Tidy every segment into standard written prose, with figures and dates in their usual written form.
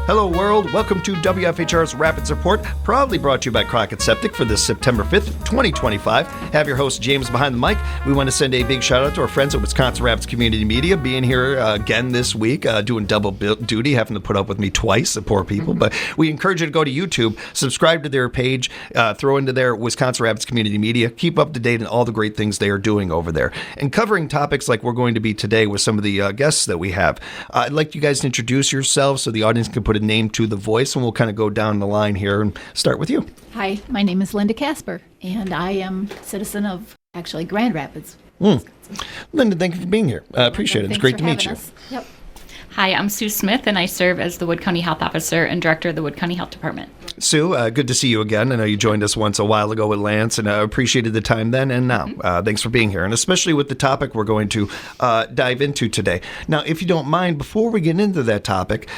Hello world, welcome to WFHR's Rapids Report, proudly brought to you by Crockett Septic for this September 5th, 2025. Have your host James behind the mic. We want to send a big shout out to our friends at Wisconsin Rapids Community Media, being here again this week, doing double duty, having to put up with me twice, the poor people. But we encourage you to go to YouTube, subscribe to their page, throw into their Wisconsin Rapids Community Media, keep up to date on all the great things they are doing over there. And covering topics like we're going to be today with some of the guests that we have. I'd like you guys to introduce yourselves so the audience can put a name to the voice, and we'll kind of go down the line here and start with you. Hi, my name is Linda Casper, and I am a citizen of, actually, Grand Rapids. Linda, thank you for being here. I appreciate it. It's great to meet you. Yep. Hi, I'm Sue Smith, and I serve as the Wood County Health Officer and Director of the Wood County Health Department. Sue, good to see you again. I know you joined us once a while ago with Lance, and I appreciated the time then and now. Thanks for being here, and especially with the topic we're going to dive into today. Now, if you don't mind, before we get into that topic,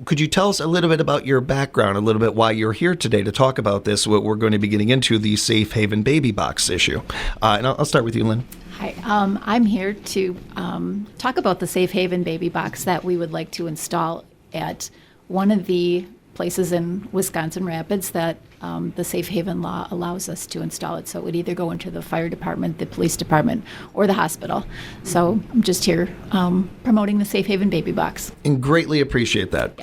could you tell us a little bit about your background, a little bit why you're here today to talk about this, what we're going to be getting into, the Safe Haven Baby Box issue. And I'll start with you, Lynn. Hi, I'm here to talk about the Safe Haven Baby Box that we would like to install at one of the places in Wisconsin Rapids that the Safe Haven law allows us to install it. So it would either go into the fire department, the police department, or the hospital. So I'm just here promoting the Safe Haven Baby Box. And greatly appreciate that.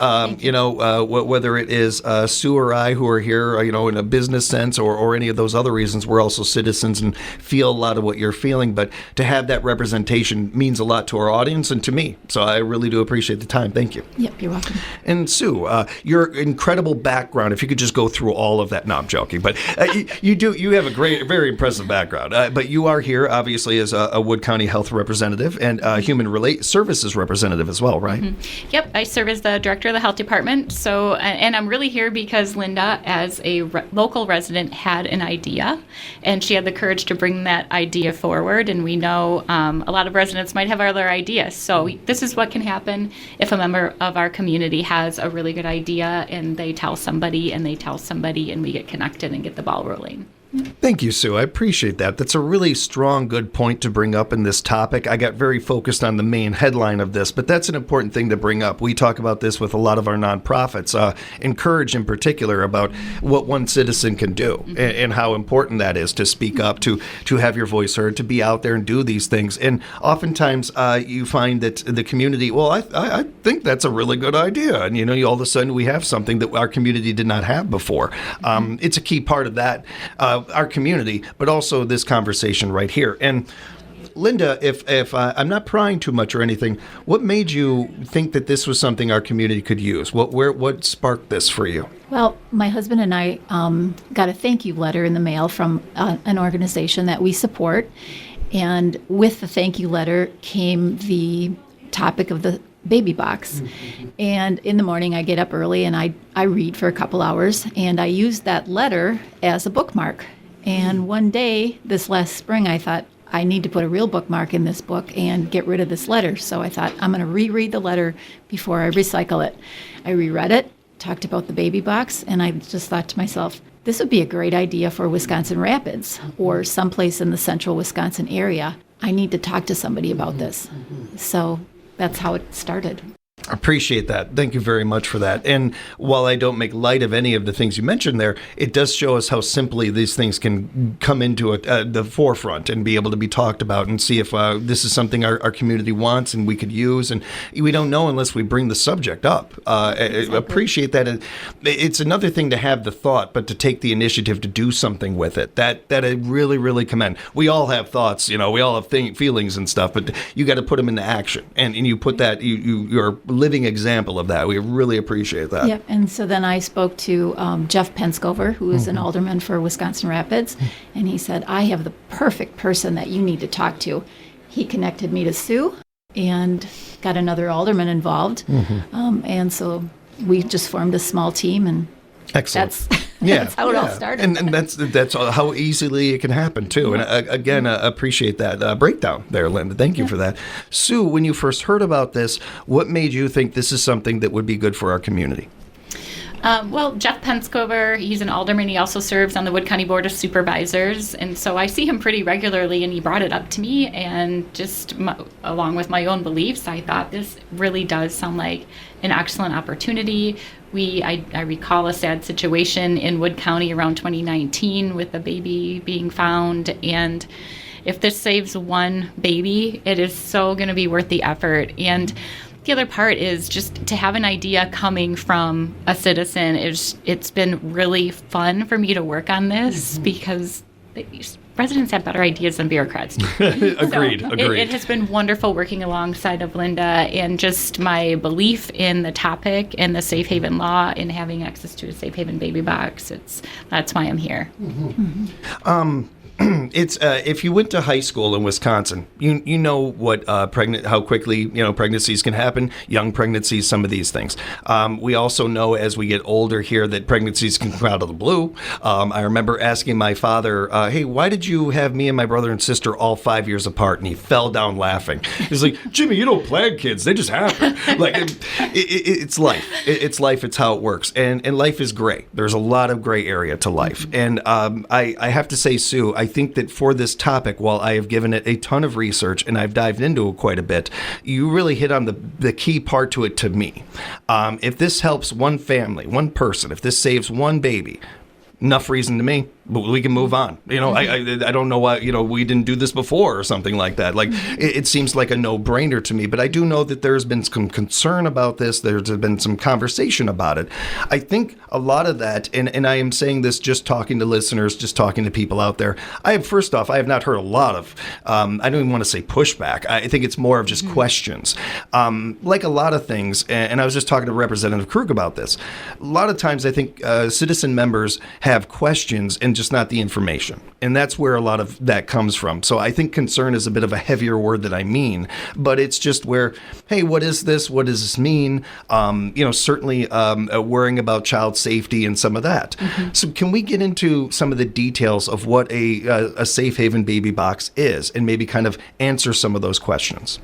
Whether it is Sue or I who are here, in a business sense or any of those other reasons, we're also citizens and feel a lot of what you're feeling. But to have that representation means a lot to our audience and to me. So I really do appreciate the time. Thank you. Yep, you're welcome. And Sue, your incredible background, if you could just go through all of that. No, I'm joking. But you have a very impressive background. But you are here, obviously, as a Wood County Health representative and Human Services representative as well, right? Mm-hmm. Yep, I serve as the Director of the Health Department. So, and I'm really here because Linda, as a local resident, had an idea, and she had the courage to bring that idea forward. And we know a lot of residents might have other ideas. So this is what can happen if a member of our community has a really good idea and they tell somebody and we get connected and get the ball rolling. Thank you, Sue. I appreciate that. That's a really strong, good point to bring up in this topic. I got very focused on the main headline of this, but that's an important thing to bring up. We talk about this with a lot of our nonprofits, Encourage in particular, about what one citizen can do and how important that is to speak up, to have your voice heard, to be out there and do these things. And oftentimes you find that the community, well, I think that's a really good idea. And, all of a sudden we have something that our community did not have before. It's a key part of that. Our community, but also this conversation right here. And Linda, if I'm not prying too much or anything, what made you think that this was something our community could use? What sparked this for you? Well, my husband and I got a thank you letter in the mail from an organization that we support. And with the thank you letter came the topic of the baby box. And in the morning I get up early and I read for a couple hours, and I use that letter as a bookmark. And one day this last spring I thought I need to put a real bookmark in this book and get rid of this letter. So I thought I'm going to reread the letter before I recycle it. I reread it, talked about the baby box, and I just thought to myself, this would be a great idea for Wisconsin Rapids or someplace in the central Wisconsin area. I need to talk to somebody about this. So that's how it started. Appreciate that. Thank you very much for that. And while I don't make light of any of the things you mentioned there, it does show us how simply these things can come into the forefront and be able to be talked about and see if this is something our community wants and we could use. And we don't know unless we bring the subject up. Exactly. Appreciate that. It's another thing to have the thought, but to take the initiative to do something with it. That I really, really commend. We all have thoughts, we all have feelings and stuff, but you got to put them into action. And you put that, you're living example of that. We really appreciate that. Yep. And so then I spoke to Jeff Penscover, who is an alderman for Wisconsin Rapids, and he said, I have the perfect person that you need to talk to. He connected me to Sue and got another alderman involved. And so we just formed a small team, and excellent. That's how it all started. And that's how easily it can happen, too. And again, appreciate that breakdown there, Linda. Thank you for that. Sue, when you first heard about this, what made you think this is something that would be good for our community? Well, Jeff Penscover, he's an alderman. He also serves on the Wood County Board of Supervisors. And so I see him pretty regularly, and he brought it up to me. And just along with my own beliefs, I thought this really does sound like an excellent opportunity. I recall a sad situation in Wood County around 2019 with a baby being found. And if this saves one baby, it is so going to be worth the effort. And the other part is just to have an idea coming from a citizen. It's been really fun for me to work on this because residents have better ideas than bureaucrats do. Agreed. It has been wonderful working alongside of Linda, and just my belief in the topic and the safe haven law and having access to a safe haven baby box. That's why I'm here. It's if you went to high school in Wisconsin, you know what how quickly pregnancies can happen, young pregnancies, some of these things. We also know as we get older here that pregnancies can come out of the blue. I remember asking my father, "Hey, why did you have me and my brother and sister all 5 years apart?" And he fell down laughing. He's like, "Jimmy, you don't plan kids; they just happen." Like it's life. It's life. It's how it works, and life is gray. There's a lot of gray area to life, and I have to say, Sue, I think that for this topic, while I have given it a ton of research and I've dived into it quite a bit, you really hit on the key part to it to me. If this helps one family, one person, if this saves one baby, enough reason to me. We can move on. I don't know why, we didn't do this before or something like that. Like, it seems like a no-brainer to me, but I do know that there's been some concern about this. There's been some conversation about it. I think a lot of that, and I am saying this just talking to listeners, just talking to people out there, first off, I have not heard a lot of, I don't even want to say pushback. I think it's more of just questions. Like a lot of things, and I was just talking to Representative Krug about this. A lot of times I think citizen members have questions and just not the information. And that's where a lot of that comes from. So I think concern is a bit of a heavier word than I mean, but it's just where, hey, what is this? What does this mean? Certainly worrying about child safety and some of that. So can we get into some of the details of what a safe haven baby box is and maybe kind of answer some of those questions?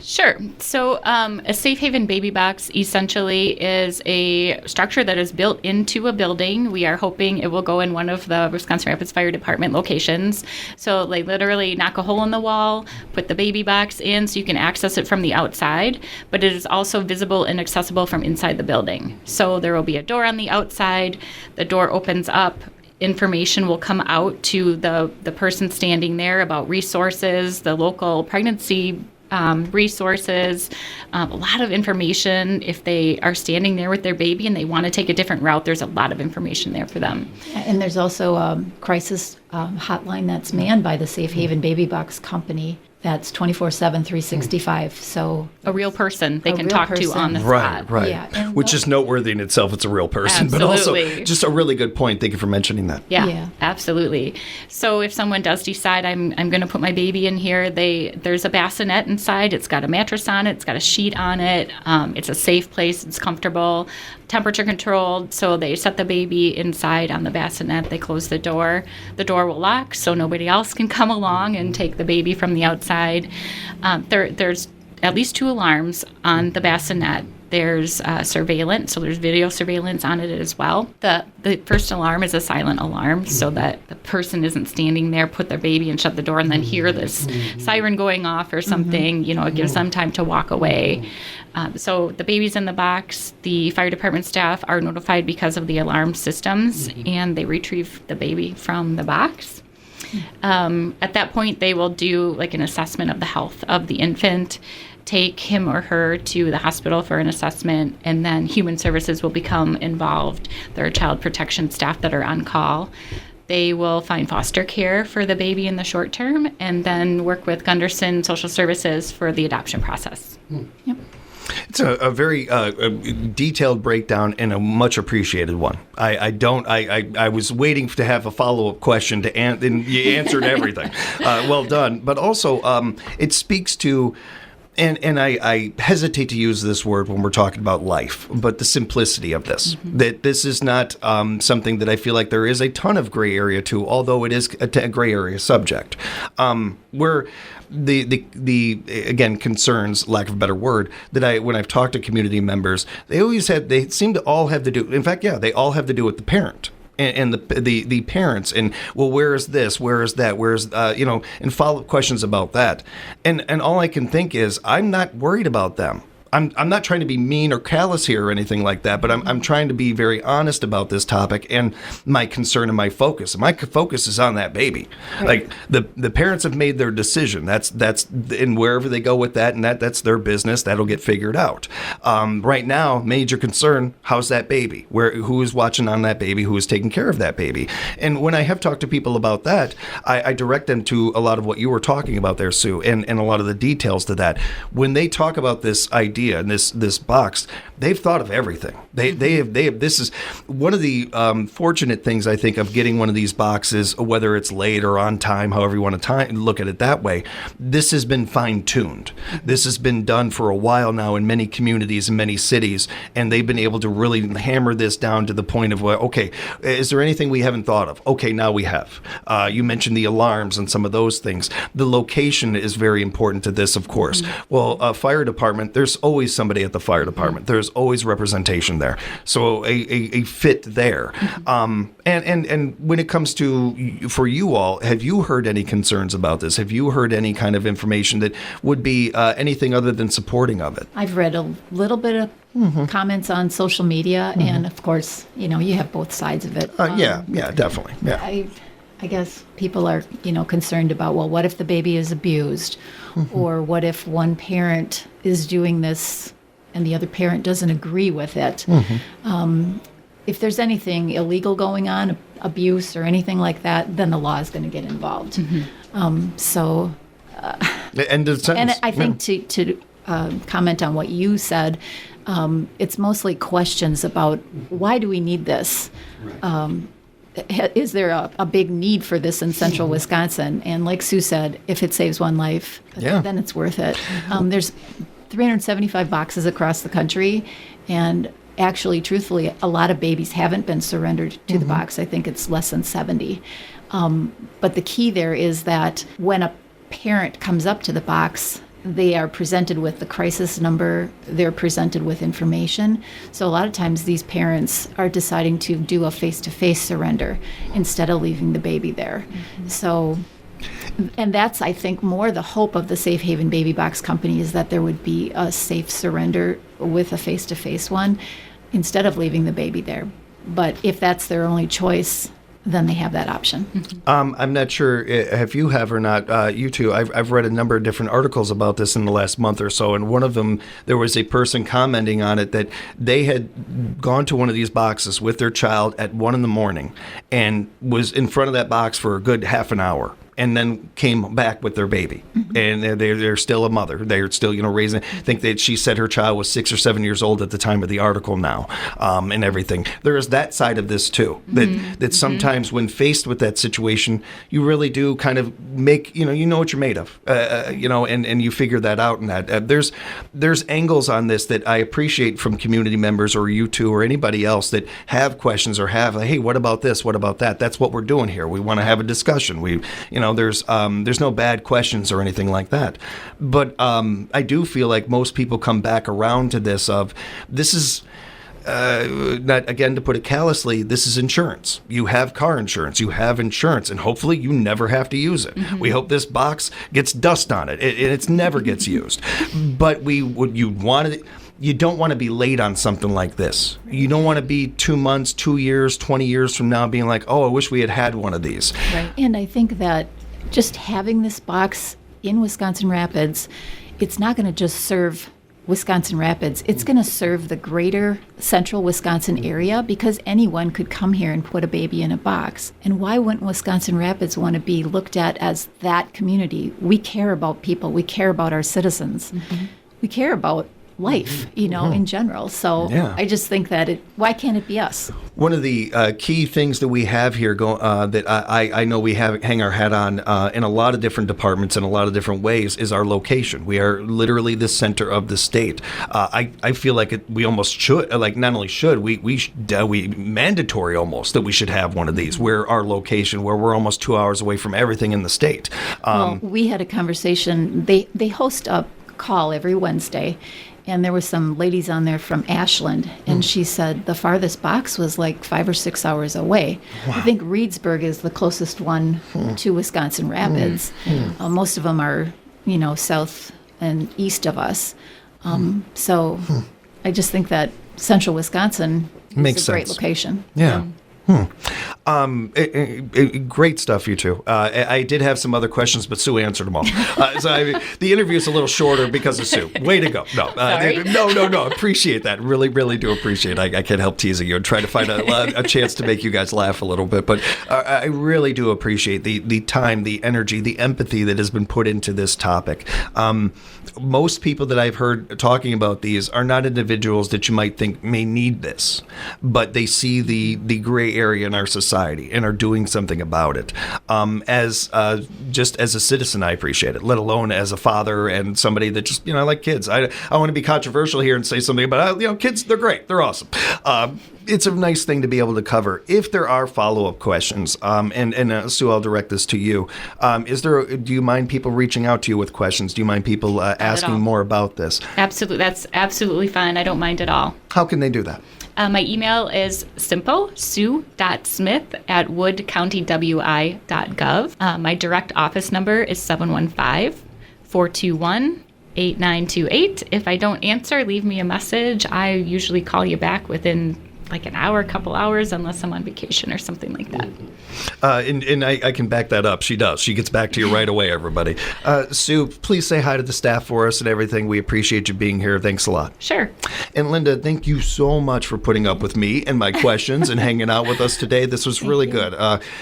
Sure. So a safe haven baby box essentially is a structure that is built into a building. We are hoping it will go in one of the Wisconsin Rapids Fire Department locations. So they literally knock a hole in the wall, put the baby box in so you can access it from the outside, but it is also visible and accessible from inside the building. So there will be a door on the outside. The door opens up. Information will come out to the person standing there about resources, the local pregnancy resources, a lot of information. If they are standing there with their baby and they want to take a different route, there's a lot of information there for them. And there's also a crisis hotline that's manned by the Safe Haven Baby Box Company. That's 24/7, 365. So a real person they can real talk to person. on the spot. Right. Yeah, Which is noteworthy in itself. It's a real person, but Absolutely. also just a really good point. Thank you for mentioning that. Yeah, absolutely. So if someone does decide I'm going to put my baby in here, there's a bassinet inside. It's got a mattress on it. It's got a sheet on it. It's a safe place. It's comfortable, temperature controlled. So they set the baby inside on the bassinet. They close the door. The door will lock so nobody else can come along and take the baby from the outside. There's at least 2 alarms on the bassinet. There's surveillance, so there's video surveillance on it as well. The first alarm is a silent alarm so that the person isn't standing there, put their baby and shut the door and then hear this siren going off or something. It gives them time to walk away. So the baby's in the box. The fire department staff are notified because of the alarm systems, and they retrieve the baby from the box. At that point, they will do like an assessment of the health of the infant, take him or her to the hospital for an assessment, and then human services will become involved. There are child protection staff that are on call. They will find foster care for the baby in the short term and then work with Gunderson Social Services for the adoption process. Yep. It's a very detailed breakdown and a much appreciated one. I was waiting to have a follow-up question and you answered everything. Well done. But also, it speaks to and I hesitate to use this word when we're talking about life, but the simplicity of this, that this is not something that I feel like there is a ton of gray area to, although it is a gray area subject, where the again, concerns, lack of a better word, that when I've talked to community members, they seem to all have to do, in fact, yeah, they all have to do with the parent. And the parents, and well, where is this? Where is that? Where's and follow-up questions about that. And all I can think is, I'm not worried about them. I'm not trying to be mean or callous here or anything like that, but I'm trying to be very honest about this topic and my concern and my focus. My focus is on that baby. Right. Like the parents have made their decision. That's and wherever they go with that, and that's their business. That'll get figured out. Right now, major concern: how's that baby? Who is watching on that baby? Who is taking care of that baby? And when I have talked to people about that, I direct them to a lot of what you were talking about there, Sue, and a lot of the details to that. When they talk about this idea and this box, they've thought of everything. They have. This is one of the fortunate things, I think, of getting one of these boxes, whether it's late or on time, however you want to look at it that way. This has been fine-tuned. This has been done for a while now in many communities and many cities, and they've been able to really hammer this down to the point of, okay, is there anything we haven't thought of? Okay, now we have. You mentioned the alarms and some of those things. The location is very important to this, of course. Well, fire department, there's always somebody at the fire department. There's always representation there. So a fit there. And when it comes to, for you all, have you heard any concerns about this? Have you heard any kind of information that would be anything other than supporting of it? I've read a little bit of comments on social media, and of course, you have both sides of it. Yeah, definitely. Yeah. I guess people are, concerned about, well, what if the baby is abused? Or what if one parent is doing this and the other parent doesn't agree with it? If there's anything illegal going on, abuse or anything like that, then the law is going to get involved. And I think to comment on what you said, it's mostly questions about, why do we need this? Is there a big need for this in central Wisconsin? And like Sue said, if it saves one life, then it's worth it. There's 375 boxes across the country, and actually, truthfully, a lot of babies haven't been surrendered to the box. I think it's less than 70. But the key there is that when a parent comes up to the box, they are presented with the crisis number, they're presented with information. So a lot of times these parents are deciding to do a face-to-face surrender instead of leaving the baby there. So, and that's, I think, more the hope of the Safe Haven Baby Box Company, is that there would be a safe surrender with a face-to-face one instead of leaving the baby there. But if that's their only choice, then they have that option. I'm not sure if you have or not, you two. I've read a number of different articles about this in the last month or so, and one of them, there was a person commenting on it that they had gone to one of these boxes with their child at 1 a.m. and was in front of that box for a good half an hour, and then came back with their baby. And they're still a mother. They're still, raising. I think that she said her child was 6 or 7 years old at the time of the article now, and everything. There is that side of this too, that sometimes when faced with that situation, you really do kind of make, you know what you're made of, and you figure that out. And that there's angles on this that I appreciate from community members or you two or anybody else that have questions or have, hey, what about this? What about that? That's what we're doing here. We want to have a discussion. There's no bad questions or anything like that. But I do feel like most people come back around to this is not, again, to put it callously, this is insurance. You have car insurance, you have insurance, and hopefully you never have to use it. We hope this box gets dust on it, and it never gets used. But you don't want to be late on something like this. You don't want to be 2 months, 2 years, 20 years from now being like, oh, I wish we had one of these. Right. And I think that just having this box in Wisconsin Rapids, it's not going to just serve Wisconsin Rapids. It's going to serve the greater central Wisconsin area, because anyone could come here and put a baby in a box. And why wouldn't Wisconsin Rapids want to be looked at as that community? We care about people. We care about our citizens. We care about life, in general. So Yeah. I just think that why can't it be us? One of the key things that we have here that I know we hang our hat on in a lot of different departments in a lot of different ways is our location. We are literally the center of the state. I feel like we almost should, like not only should, we mandatory almost that we should have one of these where our location, where we're almost 2 hours away from everything in the state. Well, we had a conversation. They host a call every Wednesday, and there were some ladies on there from Ashland, and she said the farthest box was like 5 or 6 hours away. I think Reedsburg is the closest one to Wisconsin Rapids. Most of them are, south and east of us. So I just think that central Wisconsin Makes is a great sense. location. Yeah. Great stuff, you two. I did have some other questions, but Sue answered them all. The interview is a little shorter because of Sue. Way to go. No. Appreciate that. Really, really do appreciate it. I can't help teasing you and try to find a chance to make you guys laugh a little bit. But I really do appreciate the time, the energy, the empathy that has been put into this topic. Most people that I've heard talking about these are not individuals that you might think may need this, but they see the gray area in our society and are doing something about it. Just as a citizen, I appreciate it, let alone as a father and somebody that just, I like kids. I want to be controversial here and say something about, kids, they're great. They're awesome. It's a nice thing to be able to cover. If there are follow-up questions, and Sue, I'll direct this to you. Do you mind people reaching out to you with questions? Do you mind people asking more about this? Absolutely. That's absolutely fine. I don't mind at all. How can they do that? My email is simple, sue.smith@woodcountywi.gov. My direct office number is 715-421-8928. If I don't answer, leave me a message. I usually call you back within like an hour, couple hours, unless I'm on vacation or something like that. And I can back that up. She does. She gets back to you right away, everybody. Sue, please say hi to the staff for us and everything. We appreciate you being here. Thanks a lot. Sure. And Linda, thank you so much for putting up with me and my questions and hanging out with us today. This was really good.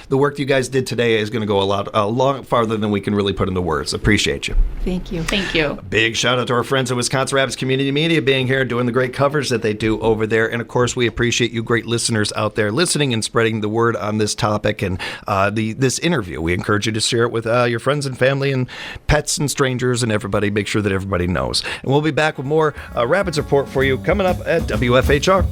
The work you guys did today is going to go a lot farther than we can really put into words. Appreciate you. Thank you. Thank you. Big shout out to our friends at Wisconsin Rapids Community Media being here, doing the great coverage that they do over there. And of course, we appreciate you great listeners out there listening and spreading the word on this topic and this interview. We encourage you to share it with your friends and family and pets and strangers and everybody. Make sure that everybody knows. And we'll be back with more Rapids Report for you coming up at WFHR.